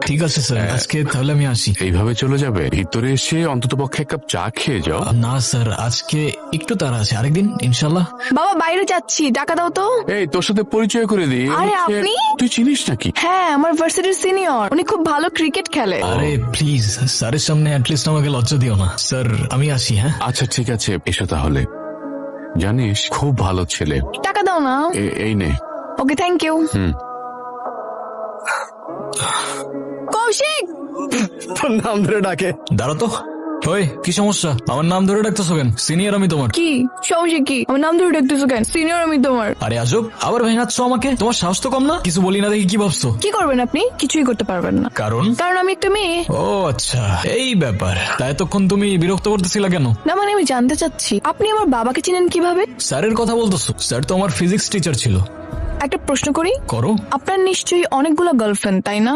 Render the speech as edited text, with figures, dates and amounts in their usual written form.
ঠিক আছে স্যার, আজকে তাহলে আমি আসি। এইভাবে চলে যাবে? ভিতরে এসে অন্তত পক্ষে এক কাপ চা খেয়ে যাও। না স্যার, আজকে একটু তাড়া আছে, আরেকদিন ইনশাল্লাহ। বাবা বাইরে যাচ্ছি, টাকা দাও তো। এই তোর সাথে পরিচয় করে দিই। আরে আপনি? তুই চিনিস নাকি? হ্যাঁ, আমার ভার্সিটির সিনিয়র, উনি খুব ভালো ক্রিকেট খেলে। আরে প্লিজ স্যারের সামনে অ্যাটলিস্ট আমাকে লজ্জা দিও না। স্যার আমি আসি। হ্যাঁ আচ্ছা ঠিক আছে, এসো তাহলে। জানিস খুব ভালো ছেলে। টাকা দাও না। এই নে। ওকে, থ্যাংক ইউ। হুম। কৌশিক, তোর নাম ধরে ডাকে। দাঁড়া তো। ওই কি সমস্যা? আমার নাম ধরে ডাকতেছো কেন? সিনিয়র আমি তোমার। কি সমস্যা? কি আমার নাম ধরে ডাকতেছো কেন? সিনিয়র আমি তোমার। আরে আজব, আবার ভেঙাচ্ছ আমাকে। তোমার সাহস তো কম না? কিছু বলি না দেখি কি ভাবছো? কি করবেন আপনি? কিছুই করতে পারবেন না, কারণ কারণ আমি একটা মেয়ে। ও আচ্ছা, এই ব্যাপার। তাই এতক্ষণ তুমি বিরক্ত করতেছিলা কেন? না মানে আমি জানতে চাচ্ছি আপনি আমার বাবাকে চিনেন কিভাবে? স্যারের কথা বলতেছো? স্যার তো আমার ফিজিক্স টিচার ছিল। একটা প্রশ্ন করি, করো। আপনার নিশ্চয়ই অনেকগুলো গার্লফ্রেন্ড, তাই না?